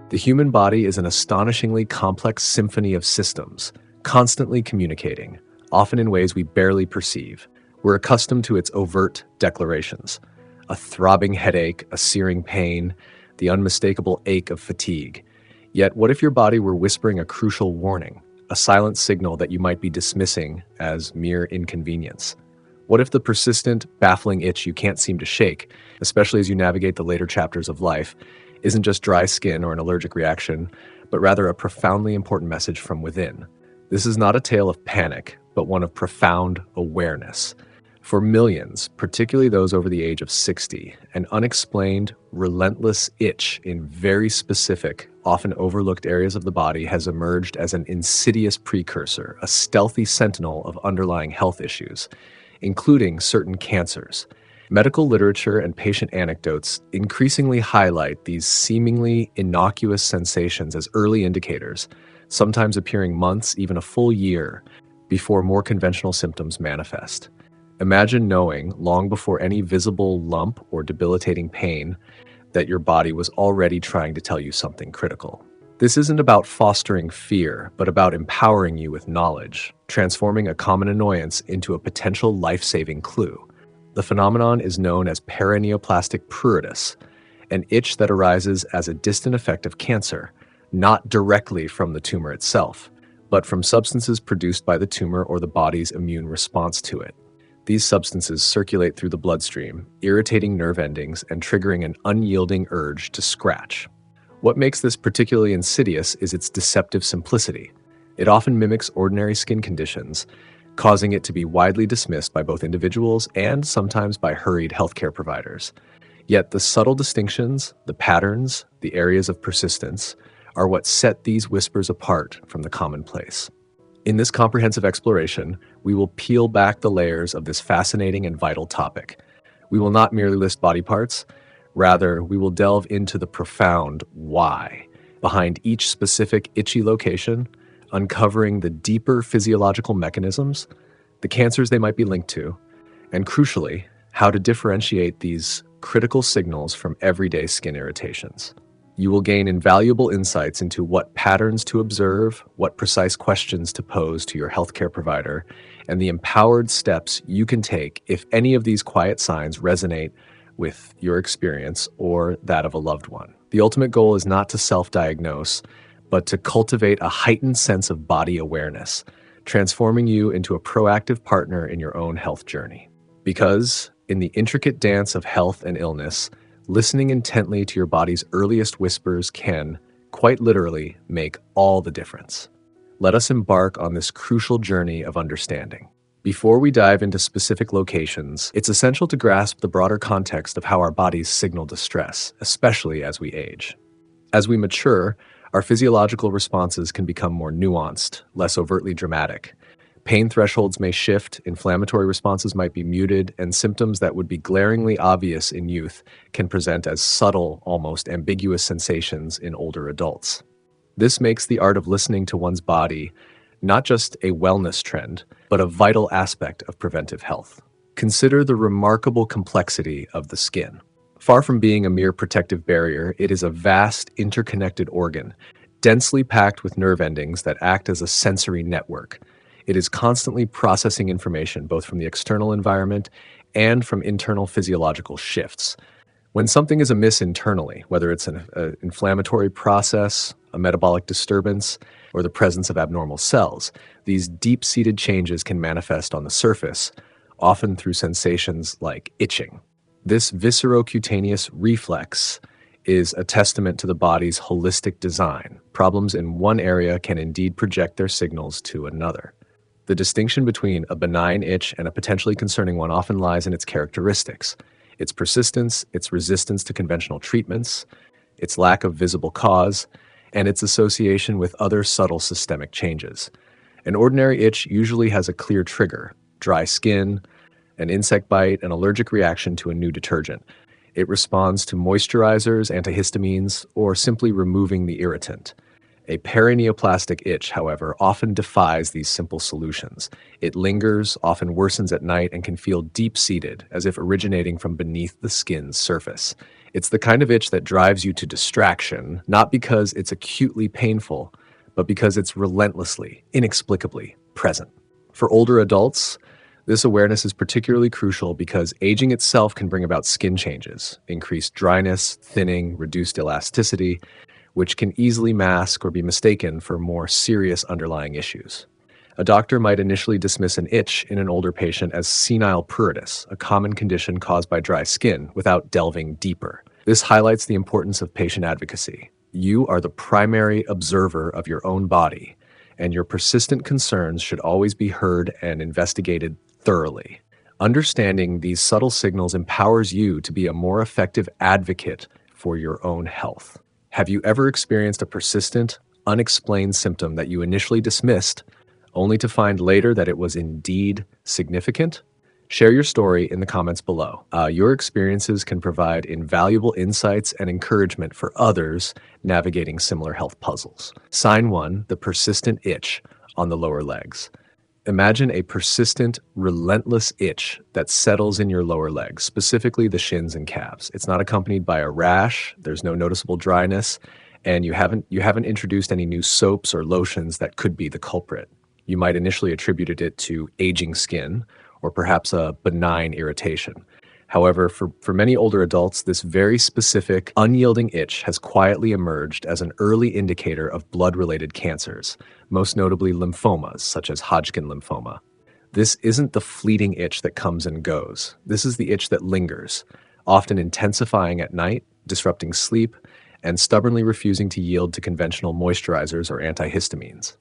The human body is an astonishingly complex symphony of systems, constantly communicating, often in ways we barely perceive. We're accustomed to its overt declarations: a throbbing headache, a searing pain, the unmistakable ache of fatigue. Yet, what if your body were whispering a crucial warning, a silent signal that you might be dismissing as mere inconvenience? What if the persistent, baffling itch you can't seem to shake, especially as you navigate the later chapters of life, isn't just dry skin or an allergic reaction, but rather a profoundly important message from within? This is not a tale of panic, but one of profound awareness. For millions, particularly those over the age of 60, an unexplained, relentless itch in very specific, often overlooked areas of the body has emerged as an insidious precursor, a stealthy sentinel of underlying health issues, including certain cancers. Medical literature and patient anecdotes increasingly highlight these seemingly innocuous sensations as early indicators, sometimes appearing months, even a full year, before more conventional symptoms manifest. Imagine knowing, long before any visible lump or debilitating pain, that your body was already trying to tell you something critical. This isn't about fostering fear, but about empowering you with knowledge, transforming a common annoyance into a potential life-saving clue. The phenomenon is known as paraneoplastic pruritus, an itch that arises as a distant effect of cancer, not directly from the tumor itself, but from substances produced by the tumor or the body's immune response to it. These substances circulate through the bloodstream, irritating nerve endings and triggering an unyielding urge to scratch. What makes this particularly insidious is its deceptive simplicity. It often mimics ordinary skin conditions, causing it to be widely dismissed by both individuals and sometimes by hurried healthcare providers. Yet the subtle distinctions, the patterns, the areas of persistence are what set these whispers apart from the commonplace. In this comprehensive exploration, we will peel back the layers of this fascinating and vital topic. We will not merely list body parts, rather, we will delve into the profound why behind each specific itchy location, uncovering the deeper physiological mechanisms, the cancers they might be linked to, and crucially, how to differentiate these critical signals from everyday skin irritations. You will gain invaluable insights into what patterns to observe, what precise questions to pose to your healthcare provider, and the empowered steps you can take if any of these quiet signs resonate with your experience or that of a loved one. The ultimate goal is not to self-diagnose, but to cultivate a heightened sense of body awareness, transforming you into a proactive partner in your own health journey. Because in the intricate dance of health and illness, listening intently to your body's earliest whispers can, quite literally, make all the difference. Let us embark on this crucial journey of understanding. Before we dive into specific locations, it's essential to grasp the broader context of how our bodies signal distress, especially as we age. As we mature, our physiological responses can become more nuanced, less overtly dramatic. Pain thresholds may shift, inflammatory responses might be muted, and symptoms that would be glaringly obvious in youth can present as subtle, almost ambiguous sensations in older adults. This makes the art of listening to one's body not just a wellness trend, but a vital aspect of preventive health. Consider the remarkable complexity of the skin. Far from being a mere protective barrier, it is a vast, interconnected organ, densely packed with nerve endings that act as a sensory network. It is constantly processing information both from the external environment and from internal physiological shifts. When something is amiss internally, whether it's an inflammatory process, a metabolic disturbance, or the presence of abnormal cells, these deep-seated changes can manifest on the surface, often through sensations like itching. This viscerocutaneous reflex is a testament to the body's holistic design. Problems in one area can indeed project their signals to another. The distinction between a benign itch and a potentially concerning one often lies in its characteristics, its persistence, its resistance to conventional treatments, its lack of visible cause, and its association with other subtle systemic changes. An ordinary itch usually has a clear trigger: dry skin, an insect bite, an allergic reaction to a new detergent. It responds to moisturizers, antihistamines, or simply removing the irritant. A paraneoplastic itch, however, often defies these simple solutions. It lingers, often worsens at night, and can feel deep-seated, as if originating from beneath the skin's surface. It's the kind of itch that drives you to distraction, not because it's acutely painful, but because it's relentlessly, inexplicably present. For older adults, this awareness is particularly crucial because aging itself can bring about skin changes, increased dryness, thinning, reduced elasticity, which can easily mask or be mistaken for more serious underlying issues. A doctor might initially dismiss an itch in an older patient as senile pruritus, a common condition caused by dry skin, without delving deeper. This highlights the importance of patient advocacy. You are the primary observer of your own body, and your persistent concerns should always be heard and investigated thoroughly. Understanding these subtle signals empowers you to be a more effective advocate for your own health. Have you ever experienced a persistent, unexplained symptom that you initially dismissed, only to find later that it was indeed significant? Share your story in the comments below. Your experiences can provide invaluable insights and encouragement for others navigating similar health puzzles. Sign 1, the persistent itch on the lower legs. Imagine a persistent, relentless itch that settles in your lower legs, specifically the shins and calves. It's not accompanied by a rash, there's no noticeable dryness, and you haven't introduced any new soaps or lotions that could be the culprit. You might initially attributed it to aging skin or perhaps a benign irritation. However, for many older adults, this very specific, unyielding itch has quietly emerged as an early indicator of blood-related cancers, most notably lymphomas, such as Hodgkin lymphoma. This isn't the fleeting itch that comes and goes. This is the itch that lingers, often intensifying at night, disrupting sleep, and stubbornly refusing to yield to conventional moisturizers or antihistamines.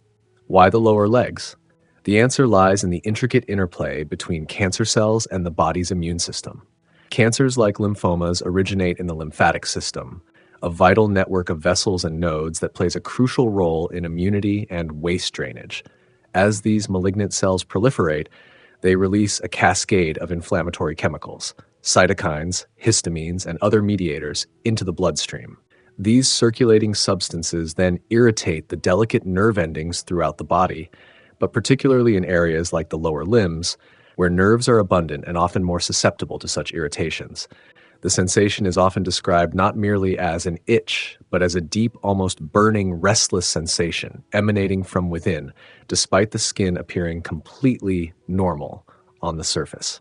Why the lower legs? The answer lies in the intricate interplay between cancer cells and the body's immune system. Cancers like lymphomas originate in the lymphatic system, a vital network of vessels and nodes that plays a crucial role in immunity and waste drainage. As these malignant cells proliferate, they release a cascade of inflammatory chemicals, cytokines, histamines, and other mediators into the bloodstream. These circulating substances then irritate the delicate nerve endings throughout the body, but particularly in areas like the lower limbs, where nerves are abundant and often more susceptible to such irritations. The sensation is often described not merely as an itch, but as a deep, almost burning, restless sensation emanating from within, despite the skin appearing completely normal on the surface.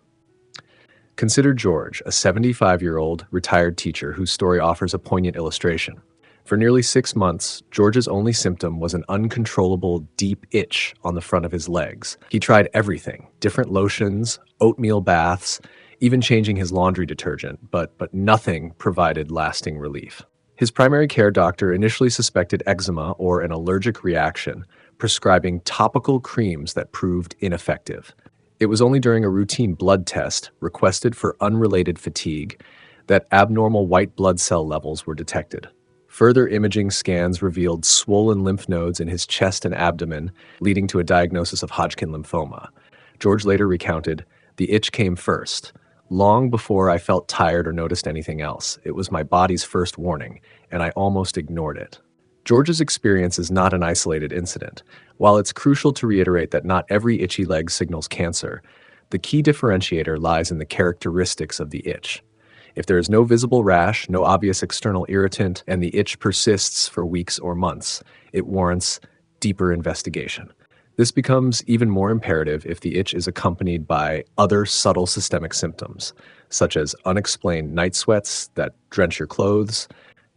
Consider George, a 75-year-old retired teacher whose story offers a poignant illustration. For nearly 6 months, George's only symptom was an uncontrollable deep itch on the front of his legs. He tried everything, different lotions, oatmeal baths, even changing his laundry detergent, but nothing provided lasting relief. His primary care doctor initially suspected eczema or an allergic reaction, prescribing topical creams that proved ineffective. It was only during a routine blood test, requested for unrelated fatigue, that abnormal white blood cell levels were detected. Further imaging scans revealed swollen lymph nodes in his chest and abdomen, leading to a diagnosis of Hodgkin lymphoma. George later recounted, "The itch came first. Long before I felt tired or noticed anything else. It was my body's first warning, and I almost ignored it." George's experience is not an isolated incident. While it's crucial to reiterate that not every itchy leg signals cancer, the key differentiator lies in the characteristics of the itch. If there is no visible rash, no obvious external irritant, and the itch persists for weeks or months, it warrants deeper investigation. This becomes even more imperative if the itch is accompanied by other subtle systemic symptoms, such as unexplained night sweats that drench your clothes,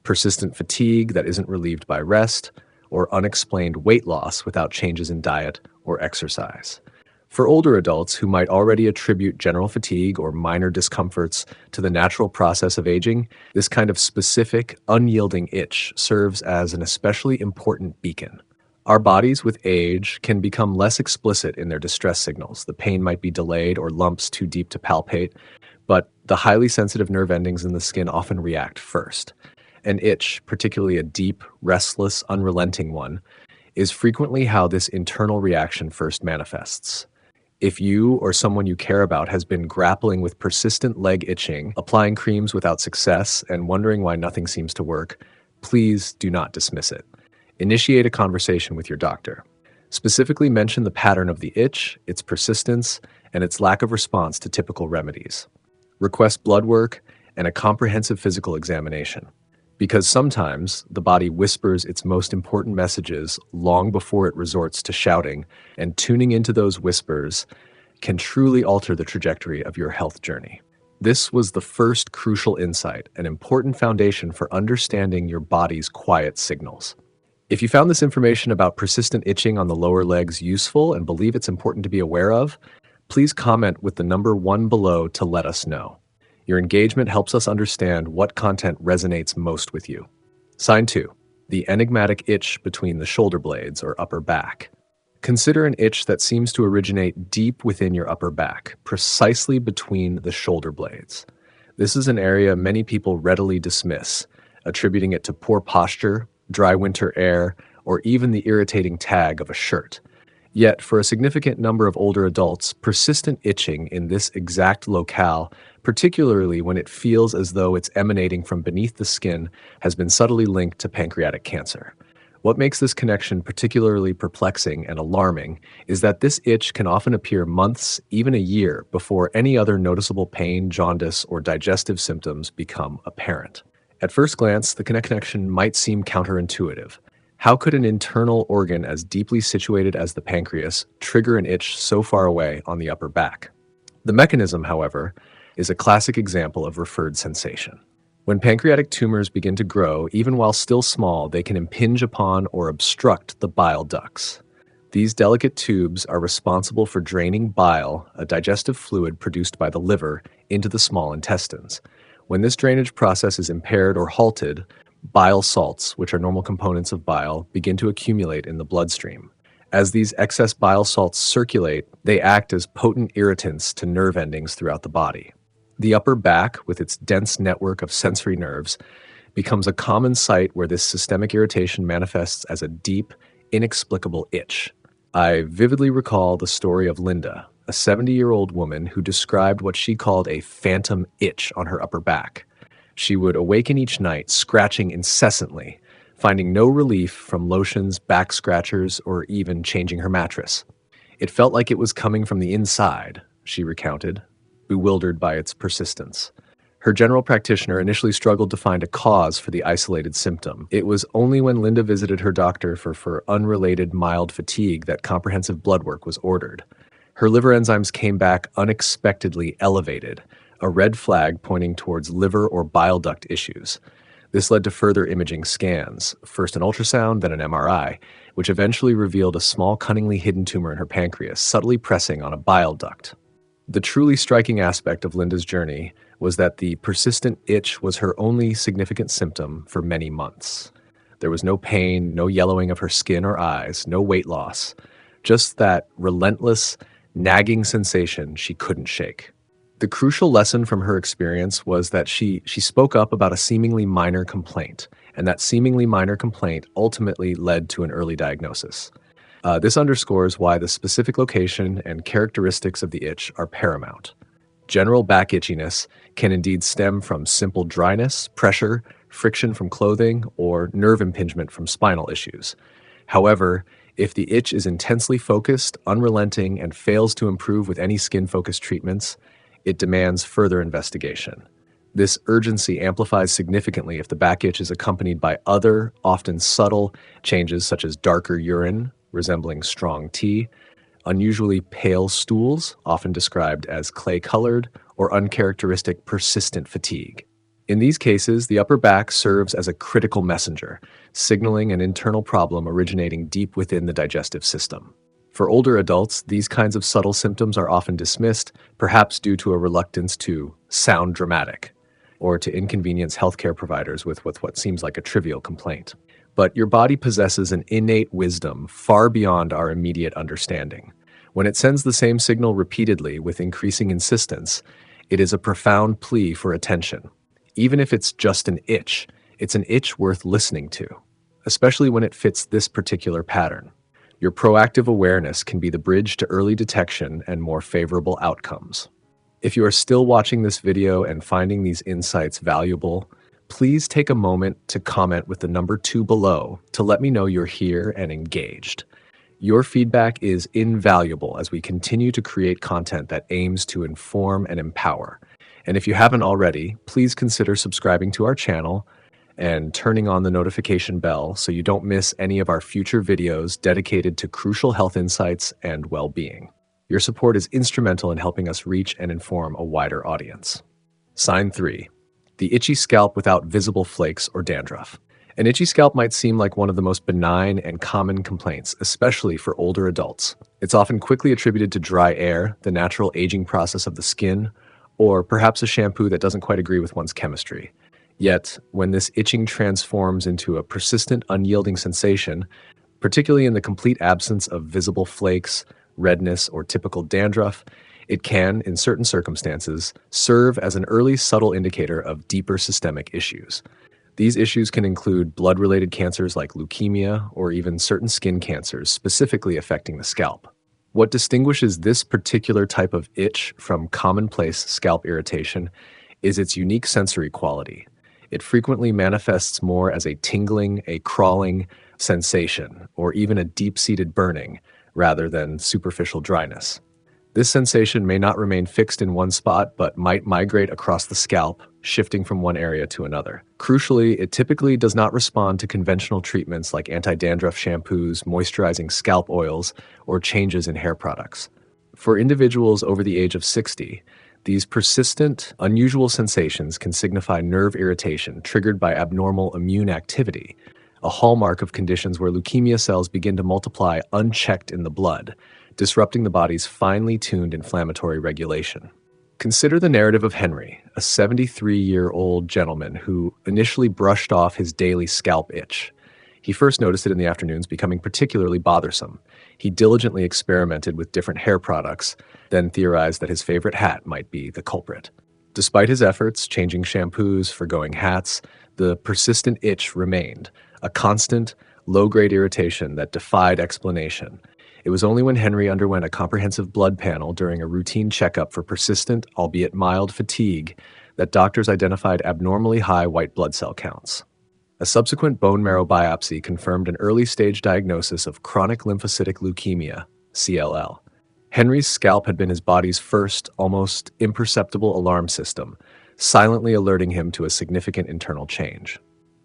persistent fatigue that isn't relieved by rest, or unexplained weight loss without changes in diet or exercise. For older adults who might already attribute general fatigue or minor discomforts to the natural process of aging, this kind of specific, unyielding itch serves as an especially important beacon. Our bodies with age can become less explicit in their distress signals. The pain might be delayed or lumps too deep to palpate, but the highly sensitive nerve endings in the skin often react first. An itch, particularly a deep, restless, unrelenting one, is frequently how this internal reaction first manifests. If you or someone you care about has been grappling with persistent leg itching, applying creams without success, and wondering why nothing seems to work, please do not dismiss it. Initiate a conversation with your doctor. Specifically mention the pattern of the itch, its persistence, and its lack of response to typical remedies. Request blood work and a comprehensive physical examination. Because sometimes the body whispers its most important messages long before it resorts to shouting, and tuning into those whispers can truly alter the trajectory of your health journey. This was the first crucial insight, an important foundation for understanding your body's quiet signals. If you found this information about persistent itching on the lower legs useful and believe it's important to be aware of, please comment with the number 1 below to let us know. Your engagement helps us understand what content resonates most with you. Sign 2. The enigmatic itch between the shoulder blades or upper back. Consider an itch that seems to originate deep within your upper back, precisely between the shoulder blades. This is an area many people readily dismiss, attributing it to poor posture, dry winter air, or even the irritating tag of a shirt. Yet, for a significant number of older adults, persistent itching in this exact locale, particularly when it feels as though it's emanating from beneath the skin, has been subtly linked to pancreatic cancer. What makes this connection particularly perplexing and alarming is that this itch can often appear months, even a year, before any other noticeable pain, jaundice, or digestive symptoms become apparent. At first glance, the connection might seem counterintuitive. How could an internal organ as deeply situated as the pancreas trigger an itch so far away on the upper back? The mechanism, however, is a classic example of referred sensation. When pancreatic tumors begin to grow, even while still small, they can impinge upon or obstruct the bile ducts. These delicate tubes are responsible for draining bile, a digestive fluid produced by the liver, into the small intestines. When this drainage process is impaired or halted, bile salts, which are normal components of bile, begin to accumulate in the bloodstream. As these excess bile salts circulate, they act as potent irritants to nerve endings throughout the body. The upper back, with its dense network of sensory nerves, becomes a common site where this systemic irritation manifests as a deep, inexplicable itch. I vividly recall the story of Linda, a 70-year-old woman who described what she called a phantom itch on her upper back. She would awaken each night scratching incessantly, finding no relief from lotions, back scratchers, or even changing her mattress. It felt like it was coming from the inside, she recounted, bewildered by its persistence. Her general practitioner initially struggled to find a cause for the isolated symptom. It was only when Linda visited her doctor for unrelated mild fatigue that comprehensive blood work was ordered. Her liver enzymes came back unexpectedly elevated, a red flag pointing towards liver or bile duct issues. This led to further imaging scans, first an ultrasound, then an MRI, which eventually revealed a small, cunningly hidden tumor in her pancreas, subtly pressing on a bile duct. The truly striking aspect of Linda's journey was that the persistent itch was her only significant symptom for many months. There was no pain, no yellowing of her skin or eyes, no weight loss, just that relentless, nagging sensation she couldn't shake. The crucial lesson from her experience was that she spoke up about a seemingly minor complaint, and that seemingly minor complaint ultimately led to an early diagnosis. This underscores why the specific location and characteristics of the itch are paramount. General back itchiness can indeed stem from simple dryness, pressure, friction from clothing, or nerve impingement from spinal issues. However, if the itch is intensely focused, unrelenting, and fails to improve with any skin-focused treatments, it demands further investigation. This urgency amplifies significantly if the back itch is accompanied by other, often subtle, changes such as darker urine, resembling strong tea, unusually pale stools, often described as clay-colored, or uncharacteristic persistent fatigue. In these cases, the upper back serves as a critical messenger, signaling an internal problem originating deep within the digestive system. For older adults, these kinds of subtle symptoms are often dismissed, perhaps due to a reluctance to sound dramatic, or to inconvenience healthcare providers with what seems like a trivial complaint. But your body possesses an innate wisdom far beyond our immediate understanding. When it sends the same signal repeatedly with increasing insistence, it is a profound plea for attention. Even if it's just an itch, it's an itch worth listening to, especially when it fits this particular pattern. Your proactive awareness can be the bridge to early detection and more favorable outcomes. If you are still watching this video and finding these insights valuable, please take a moment to comment with the number 2 below to let me know you're here and engaged. Your feedback is invaluable as we continue to create content that aims to inform and empower. And if you haven't already, please consider subscribing to our channel and turning on the notification bell so you don't miss any of our future videos dedicated to crucial health insights and well-being. Your support is instrumental in helping us reach and inform a wider audience. Sign 3. The itchy scalp without visible flakes or dandruff. An itchy scalp might seem like one of the most benign and common complaints, especially for older adults. It's often quickly attributed to dry air, the natural aging process of the skin, or perhaps a shampoo that doesn't quite agree with one's chemistry. Yet, when this itching transforms into a persistent, unyielding sensation, particularly in the complete absence of visible flakes, redness, or typical dandruff, it can, in certain circumstances, serve as an early subtle indicator of deeper systemic issues. These issues can include blood-related cancers like leukemia or even certain skin cancers specifically affecting the scalp. What distinguishes this particular type of itch from commonplace scalp irritation is its unique sensory quality. It frequently manifests more as a tingling, a crawling sensation, or even a deep-seated burning, rather than superficial dryness. This sensation may not remain fixed in one spot, but might migrate across the scalp, shifting from one area to another. Crucially, it typically does not respond to conventional treatments like anti-dandruff shampoos, moisturizing scalp oils, or changes in hair products. For individuals over the age of 60, these persistent, unusual sensations can signify nerve irritation triggered by abnormal immune activity, a hallmark of conditions where leukemia cells begin to multiply unchecked in the blood, disrupting the body's finely tuned inflammatory regulation. Consider the narrative of Henry, a 73-year-old gentleman who initially brushed off his daily scalp itch. He first noticed it in the afternoons becoming particularly bothersome. He diligently experimented with different hair products, then theorized that his favorite hat might be the culprit. Despite his efforts, changing shampoos, forgoing hats, the persistent itch remained, a constant, low-grade irritation that defied explanation. It was only when Henry underwent a comprehensive blood panel during a routine checkup for persistent, albeit mild, fatigue that doctors identified abnormally high white blood cell counts. A subsequent bone marrow biopsy confirmed an early-stage diagnosis of chronic lymphocytic leukemia, CLL. Henry's scalp had been his body's first, almost imperceptible alarm system, silently alerting him to a significant internal change.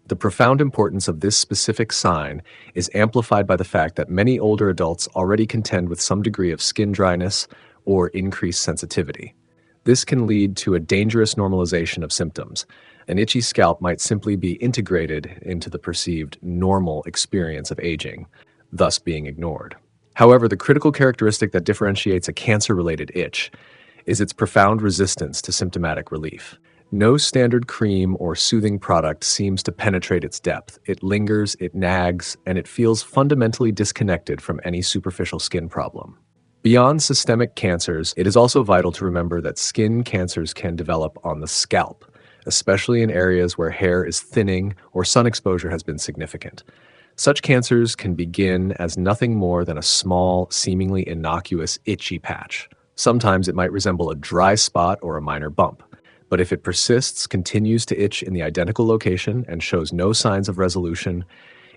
The profound importance of this specific sign is amplified by the fact that many older adults already contend with some degree of skin dryness or increased sensitivity. This can lead to a dangerous normalization of symptoms. An itchy scalp might simply be integrated into the perceived normal experience of aging, thus being ignored. However, the critical characteristic that differentiates a cancer-related itch is its profound resistance to symptomatic relief. No standard cream or soothing product seems to penetrate its depth. It lingers, it nags, and it feels fundamentally disconnected from any superficial skin problem. Beyond systemic cancers, it is also vital to remember that skin cancers can develop on the scalp, especially in areas where hair is thinning or sun exposure has been significant. Such cancers can begin as nothing more than a small, seemingly innocuous, itchy patch. Sometimes it might resemble a dry spot or a minor bump. But if it persists, continues to itch in the identical location, and shows no signs of resolution,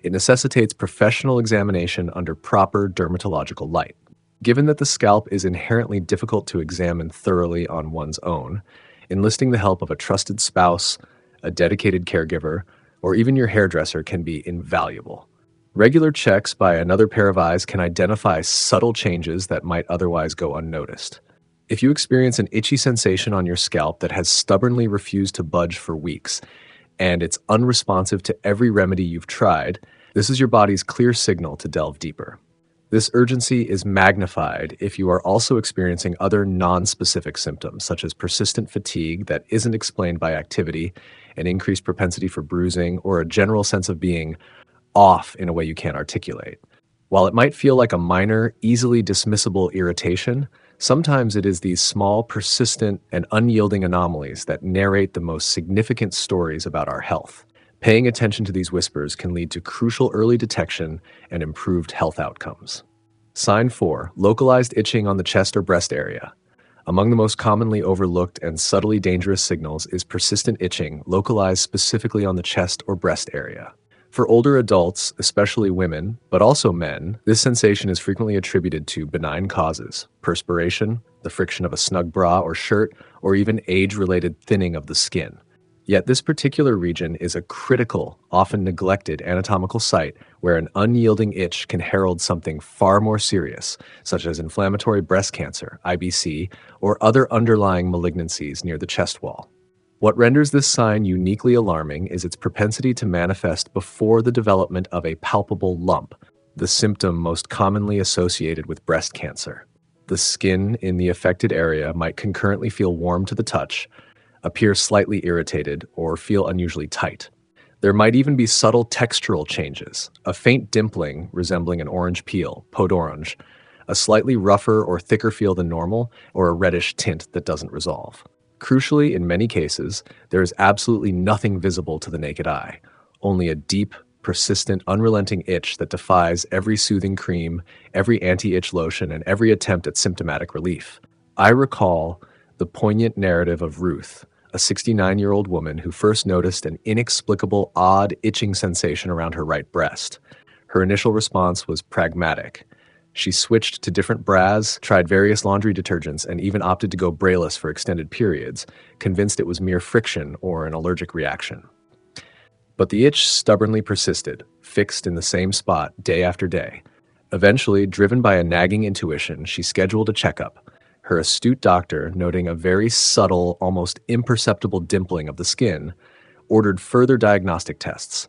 it necessitates professional examination under proper dermatological light. Given that the scalp is inherently difficult to examine thoroughly on one's own, enlisting the help of a trusted spouse, a dedicated caregiver, or even your hairdresser can be invaluable. Regular checks by another pair of eyes can identify subtle changes that might otherwise go unnoticed. If you experience an itchy sensation on your scalp that has stubbornly refused to budge for weeks, and it's unresponsive to every remedy you've tried, this is your body's clear signal to delve deeper. This urgency is magnified if you are also experiencing other non-specific symptoms, such as persistent fatigue that isn't explained by activity, an increased propensity for bruising, or a general sense of being off in a way you can't articulate. While it might feel like a minor, easily dismissible irritation, sometimes it is these small, persistent, and unyielding anomalies that narrate the most significant stories about our health. Paying attention to these whispers can lead to crucial early detection and improved health outcomes. Sign 4. Localized itching on the chest or breast area. Among the most commonly overlooked and subtly dangerous signals is persistent itching localized specifically on the chest or breast area. For older adults, especially women, but also men, this sensation is frequently attributed to benign causes: perspiration, the friction of a snug bra or shirt, or even age-related thinning of the skin. Yet this particular region is a critical, often neglected anatomical site where an unyielding itch can herald something far more serious, such as inflammatory breast cancer, IBC, or other underlying malignancies near the chest wall. What renders this sign uniquely alarming is its propensity to manifest before the development of a palpable lump, the symptom most commonly associated with breast cancer. The skin in the affected area might concurrently feel warm to the touch, appear slightly irritated, or feel unusually tight. There might even be subtle textural changes, a faint dimpling resembling an orange peel, peau d'orange, a slightly rougher or thicker feel than normal, or a reddish tint that doesn't resolve. Crucially, in many cases, there is absolutely nothing visible to the naked eye, only a deep, persistent, unrelenting itch that defies every soothing cream, every anti-itch lotion, and every attempt at symptomatic relief. I recall the poignant narrative of Ruth, a 69-year-old woman who first noticed an inexplicable, odd itching sensation around her right breast. Her initial response was pragmatic. She switched to different bras, tried various laundry detergents, and even opted to go braeless for extended periods, convinced it was mere friction or an allergic reaction. But the itch stubbornly persisted, fixed in the same spot day after day. Eventually, driven by a nagging intuition, she scheduled a checkup. Her astute doctor, noting a very subtle, almost imperceptible dimpling of the skin, ordered further diagnostic tests.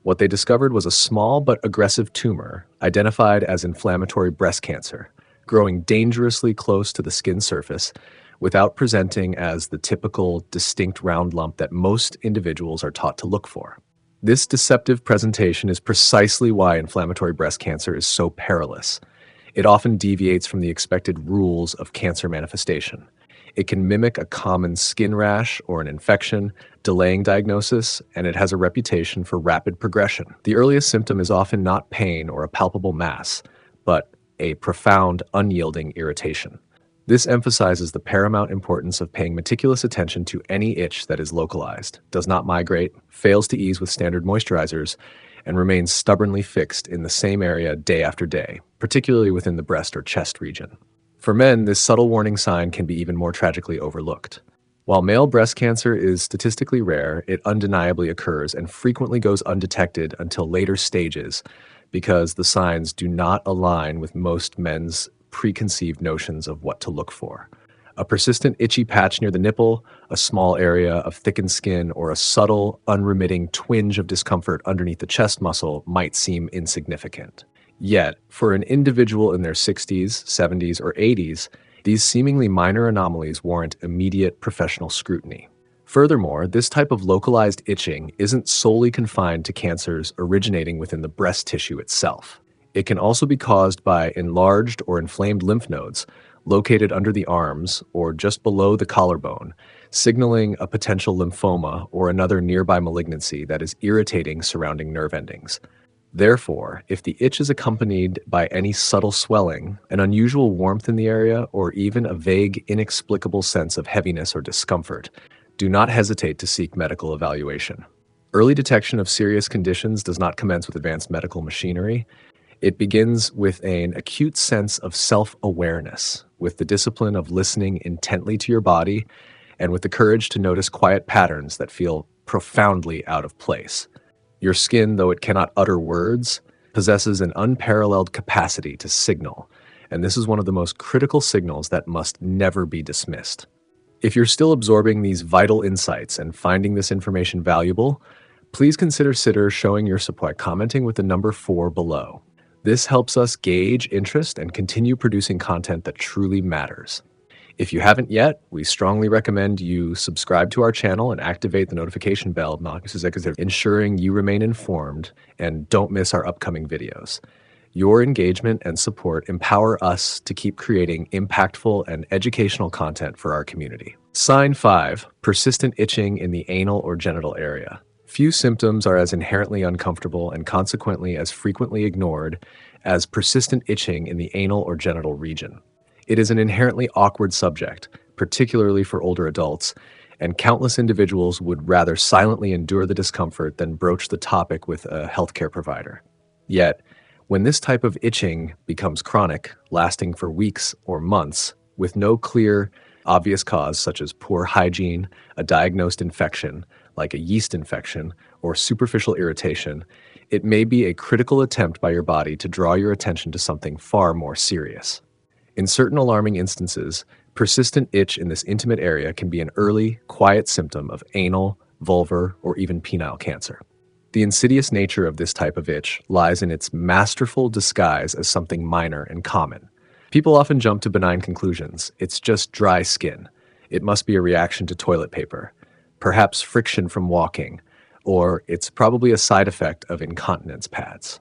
What they discovered was a small but aggressive tumor, identified as inflammatory breast cancer, growing dangerously close to the skin surface without presenting as the typical, distinct round lump that most individuals are taught to look for. This deceptive presentation is precisely why inflammatory breast cancer is so perilous. It often deviates from the expected rules of cancer manifestation. It can mimic a common skin rash or an infection, delaying diagnosis, and it has a reputation for rapid progression. The earliest symptom is often not pain or a palpable mass, but a profound, unyielding irritation. This emphasizes the paramount importance of paying meticulous attention to any itch that is localized, does not migrate, fails to ease with standard moisturizers, and remains stubbornly fixed in the same area day after day, particularly within the breast or chest region. For men, this subtle warning sign can be even more tragically overlooked. While male breast cancer is statistically rare, it undeniably occurs and frequently goes undetected until later stages because the signs do not align with most men's preconceived notions of what to look for. A persistent itchy patch near the nipple, a small area of thickened skin, or a subtle, unremitting twinge of discomfort underneath the chest muscle might seem insignificant. Yet, for an individual in their 60s, 70s, or 80s, these seemingly minor anomalies warrant immediate professional scrutiny. Furthermore, this type of localized itching isn't solely confined to cancers originating within the breast tissue itself. It can also be caused by enlarged or inflamed lymph nodes located under the arms or just below the collarbone, signaling a potential lymphoma or another nearby malignancy that is irritating surrounding nerve endings. Therefore, if the itch is accompanied by any subtle swelling, an unusual warmth in the area, or even a vague, inexplicable sense of heaviness or discomfort, do not hesitate to seek medical evaluation. Early detection of serious conditions does not commence with advanced medical machinery. It begins with an acute sense of self-awareness, with the discipline of listening intently to your body, and with the courage to notice quiet patterns that feel profoundly out of place. Your skin, though it cannot utter words, possesses an unparalleled capacity to signal, and this is one of the most critical signals that must never be dismissed. If you're still absorbing these vital insights and finding this information valuable, please consider showing your support by commenting with the number 4 below. This helps us gauge interest and continue producing content that truly matters. If you haven't yet, we strongly recommend you subscribe to our channel and activate the notification bell, ensuring you remain informed and don't miss our upcoming videos. Your engagement and support empower us to keep creating impactful and educational content for our community. Sign 5, persistent itching in the anal or genital area. Few symptoms are as inherently uncomfortable and consequently as frequently ignored as persistent itching in the anal or genital region. It is an inherently awkward subject, particularly for older adults, and countless individuals would rather silently endure the discomfort than broach the topic with a healthcare provider. Yet, when this type of itching becomes chronic, lasting for weeks or months, with no clear, obvious cause such as poor hygiene, a diagnosed infection like a yeast infection, or superficial irritation, it may be a critical attempt by your body to draw your attention to something far more serious. In certain alarming instances, persistent itch in this intimate area can be an early, quiet symptom of anal, vulvar, or even penile cancer. The insidious nature of this type of itch lies in its masterful disguise as something minor and common. People often jump to benign conclusions. It's just dry skin. It must be a reaction to toilet paper, perhaps friction from walking, or it's probably a side effect of incontinence pads.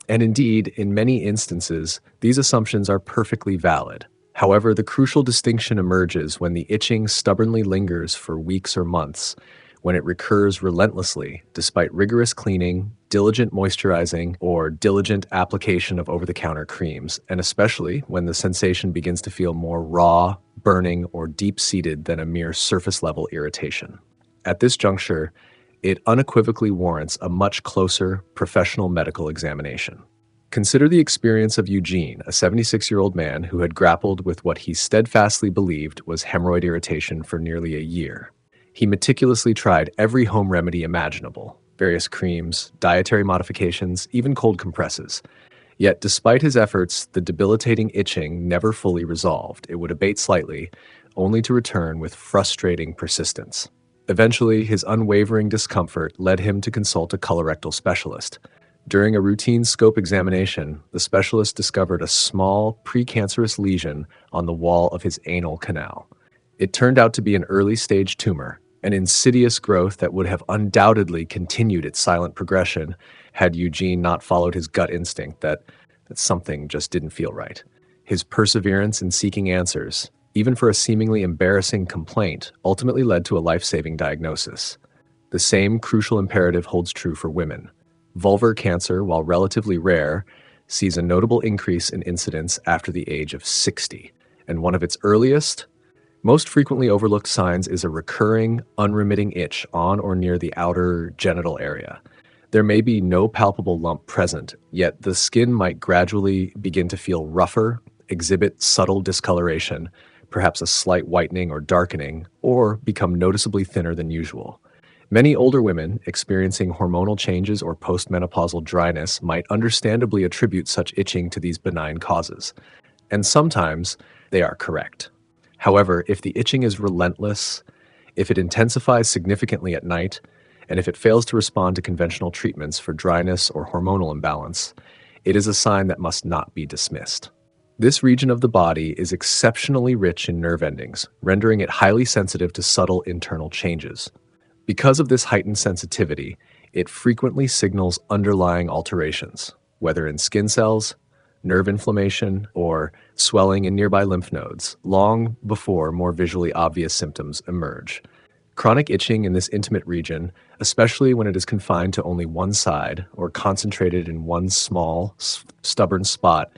And indeed, in many instances, these assumptions are perfectly valid. However, the crucial distinction emerges when the itching stubbornly lingers for weeks or months, when it recurs relentlessly despite rigorous cleaning, diligent moisturizing, or diligent application of over-the-counter creams, and especially when the sensation begins to feel more raw, burning, or deep-seated than a mere surface-level irritation. At this juncture, it unequivocally warrants a much closer professional medical examination. Consider the experience of Eugene, a 76-year-old man who had grappled with what he steadfastly believed was hemorrhoid irritation for nearly a year. He meticulously tried every home remedy imaginable, various creams, dietary modifications, even cold compresses. Yet despite his efforts, the debilitating itching never fully resolved. It would abate slightly, only to return with frustrating persistence. Eventually, his unwavering discomfort led him to consult a colorectal specialist. During a routine scope examination, the specialist discovered a small, precancerous lesion on the wall of his anal canal. It turned out to be an early-stage tumor, an insidious growth that would have undoubtedly continued its silent progression had Eugene not followed his gut instinct that something just didn't feel right. His perseverance in seeking answers, even for a seemingly embarrassing complaint, ultimately led to a life-saving diagnosis. The same crucial imperative holds true for women. Vulvar cancer, while relatively rare, sees a notable increase in incidence after the age of 60, and one of its earliest, most frequently overlooked signs is a recurring, unremitting itch on or near the outer genital area. There may be no palpable lump present, yet the skin might gradually begin to feel rougher, exhibit subtle discoloration, perhaps a slight whitening or darkening, or become noticeably thinner than usual. Many older women experiencing hormonal changes or postmenopausal dryness might understandably attribute such itching to these benign causes, and sometimes they are correct. However, if the itching is relentless, if it intensifies significantly at night, and if it fails to respond to conventional treatments for dryness or hormonal imbalance, it is a sign that must not be dismissed. This region of the body is exceptionally rich in nerve endings, rendering it highly sensitive to subtle internal changes. Because of this heightened sensitivity, it frequently signals underlying alterations, whether in skin cells, nerve inflammation, or swelling in nearby lymph nodes, long before more visually obvious symptoms emerge. Chronic itching in this intimate region, especially when it is confined to only one side or concentrated in one small, stubborn spot,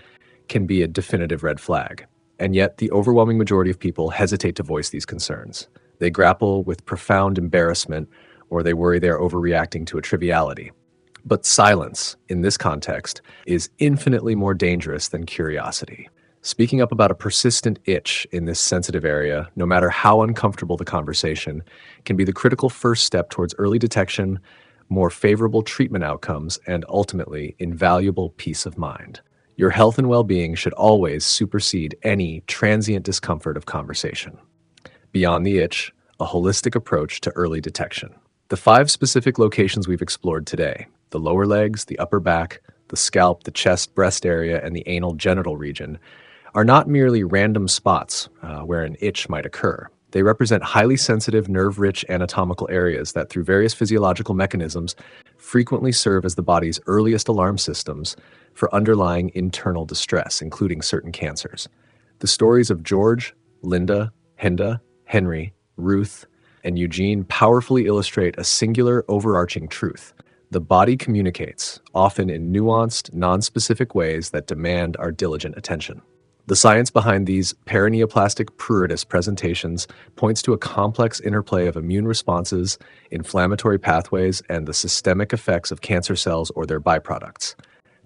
can be a definitive red flag. And yet, the overwhelming majority of people hesitate to voice these concerns. They grapple with profound embarrassment, or they worry they're overreacting to a triviality. But silence, in this context, is infinitely more dangerous than curiosity. Speaking up about a persistent itch in this sensitive area, no matter how uncomfortable the conversation, can be the critical first step towards early detection, more favorable treatment outcomes, and ultimately, invaluable peace of mind. Your health and well-being should always supersede any transient discomfort of conversation. Beyond the itch, a holistic approach to early detection. The 5 specific locations we've explored today, the lower legs, the upper back, the scalp, the chest, breast area, and the anal genital region, are not merely random spots where an itch might occur. They represent highly sensitive, nerve-rich anatomical areas that, through various physiological mechanisms, frequently serve as the body's earliest alarm systems for underlying internal distress, including certain cancers. The stories of George, Linda, Henda, Henry, Ruth, and Eugene powerfully illustrate a singular overarching truth. The body communicates, often in nuanced, non-specific ways that demand our diligent attention. The science behind these paraneoplastic pruritus presentations points to a complex interplay of immune responses, inflammatory pathways, and the systemic effects of cancer cells or their byproducts.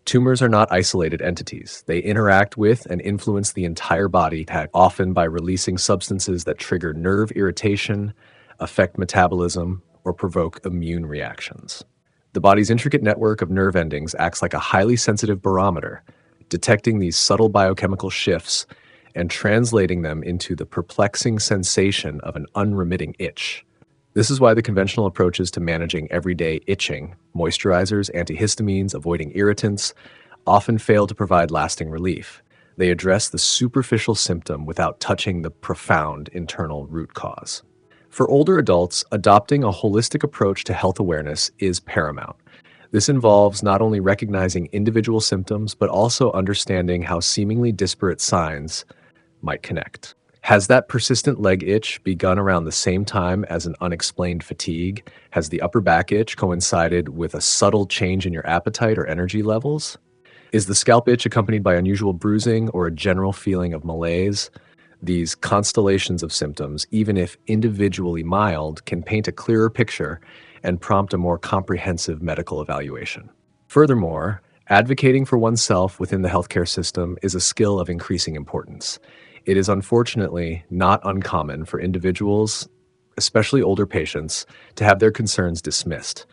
Tumors are not isolated entities. They interact with and influence the entire body, often by releasing substances that trigger nerve irritation, affect metabolism, or provoke immune reactions. The body's intricate network of nerve endings acts like a highly sensitive barometer, detecting these subtle biochemical shifts and translating them into the perplexing sensation of an unremitting itch. This is why the conventional approaches to managing everyday itching, moisturizers, antihistamines, avoiding irritants, often fail to provide lasting relief. They address the superficial symptom without touching the profound internal root cause. For older adults, adopting a holistic approach to health awareness is paramount. This involves not only recognizing individual symptoms, but also understanding how seemingly disparate signs might connect. Has that persistent leg itch begun around the same time as an unexplained fatigue? Has the upper back itch coincided with a subtle change in your appetite or energy levels? Is the scalp itch accompanied by unusual bruising or a general feeling of malaise? These constellations of symptoms, even if individually mild, can paint a clearer picture and prompt a more comprehensive medical evaluation. Furthermore, advocating for oneself within the healthcare system is a skill of increasing importance. It is unfortunately not uncommon for individuals, especially older patients, to have their concerns dismissed,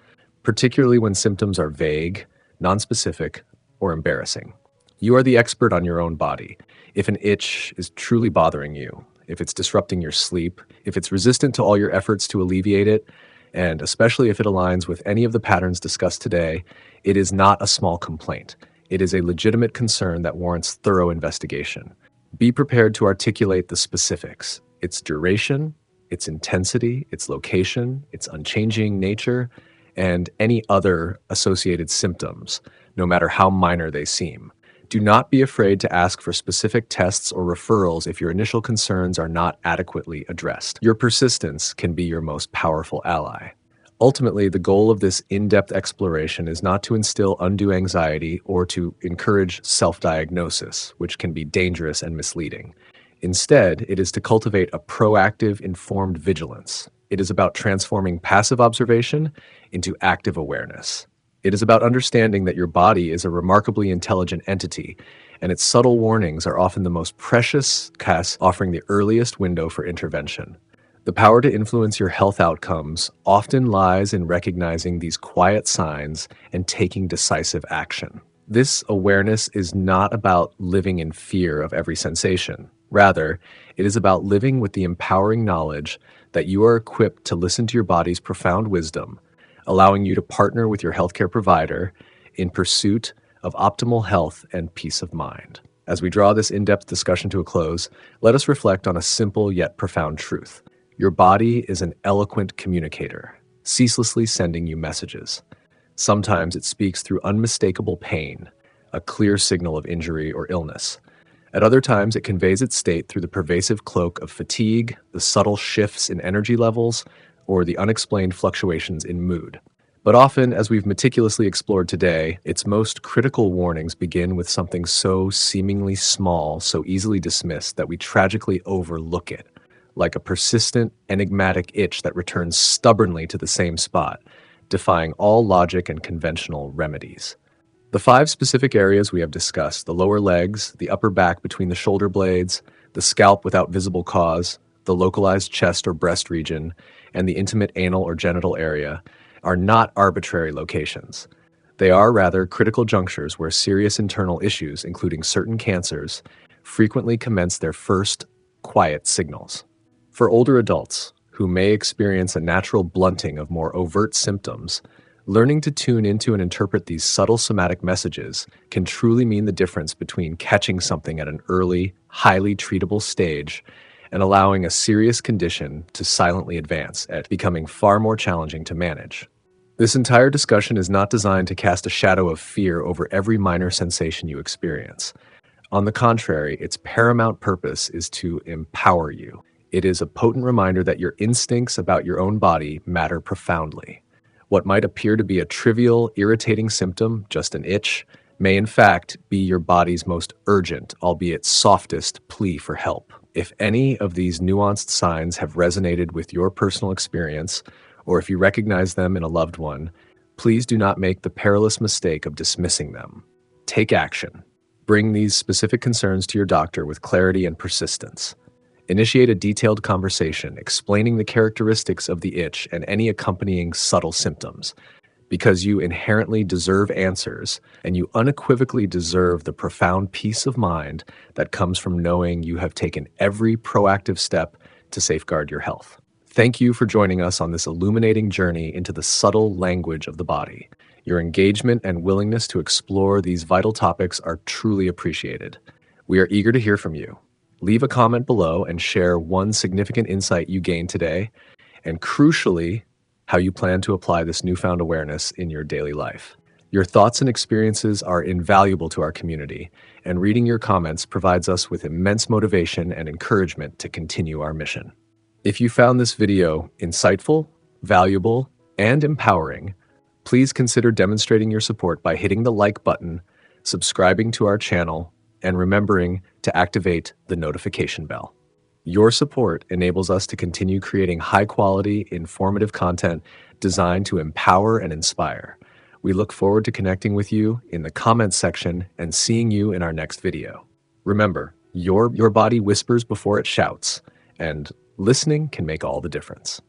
particularly when symptoms are vague, nonspecific, or embarrassing. You are the expert on your own body. If an itch is truly bothering you, if it's disrupting your sleep, if it's resistant to all your efforts to alleviate it, and especially if it aligns with any of the patterns discussed today, it is not a small complaint. It is a legitimate concern that warrants thorough investigation. Be prepared to articulate the specifics, its duration, its intensity, its location, its unchanging nature, and any other associated symptoms, no matter how minor they seem. Do not be afraid to ask for specific tests or referrals if your initial concerns are not adequately addressed. Your persistence can be your most powerful ally. Ultimately, the goal of this in-depth exploration is not to instill undue anxiety or to encourage self-diagnosis, which can be dangerous and misleading. Instead, it is to cultivate a proactive, informed vigilance. It is about transforming passive observation into active awareness. It is about understanding that your body is a remarkably intelligent entity, and its subtle warnings are often the most precious, offering the earliest window for intervention. The power to influence your health outcomes often lies in recognizing these quiet signs and taking decisive action. This awareness is not about living in fear of every sensation. Rather, it is about living with the empowering knowledge that you are equipped to listen to your body's profound wisdom, allowing you to partner with your healthcare provider in pursuit of optimal health and peace of mind. As we draw this in-depth discussion to a close, let us reflect on a simple yet profound truth. Your body is an eloquent communicator, ceaselessly sending you messages. Sometimes it speaks through unmistakable pain, a clear signal of injury or illness. At other times, it conveys its state through the pervasive cloak of fatigue, the subtle shifts in energy levels, or the unexplained fluctuations in mood. But often, as we've meticulously explored today, its most critical warnings begin with something so seemingly small, so easily dismissed, that we tragically overlook it, like a persistent, enigmatic itch that returns stubbornly to the same spot, defying all logic and conventional remedies. The 5 specific areas we have discussed, the lower legs, the upper back between the shoulder blades, the scalp without visible cause, the localized chest or breast region, and the intimate anal or genital area, are not arbitrary locations. They are rather critical junctures where serious internal issues, including certain cancers, frequently commence their first quiet signals. For older adults, who may experience a natural blunting of more overt symptoms, learning to tune into and interpret these subtle somatic messages can truly mean the difference between catching something at an early, highly treatable stage and allowing a serious condition to silently advance at becoming far more challenging to manage. This entire discussion is not designed to cast a shadow of fear over every minor sensation you experience. On the contrary, its paramount purpose is to empower you. It is a potent reminder that your instincts about your own body matter profoundly. What might appear to be a trivial, irritating symptom, just an itch, may in fact be your body's most urgent, albeit softest, plea for help. If any of these nuanced signs have resonated with your personal experience, or if you recognize them in a loved one, please do not make the perilous mistake of dismissing them. Take action. Bring these specific concerns to your doctor with clarity and persistence. Initiate a detailed conversation explaining the characteristics of the itch and any accompanying subtle symptoms, because you inherently deserve answers and you unequivocally deserve the profound peace of mind that comes from knowing you have taken every proactive step to safeguard your health. Thank you for joining us on this illuminating journey into the subtle language of the body. Your engagement and willingness to explore these vital topics are truly appreciated. We are eager to hear from you. Leave a comment below and share one significant insight you gained today, and crucially, how you plan to apply this newfound awareness in your daily life. Your thoughts and experiences are invaluable to our community, and reading your comments provides us with immense motivation and encouragement to continue our mission. If you found this video insightful, valuable, and empowering, please consider demonstrating your support by hitting the like button, subscribing to our channel, and remembering to activate the notification bell. Your support enables us to continue creating high-quality, informative content designed to empower and inspire. We look forward to connecting with you in the comments section and seeing you in our next video. Remember, your body whispers before it shouts, and listening can make all the difference.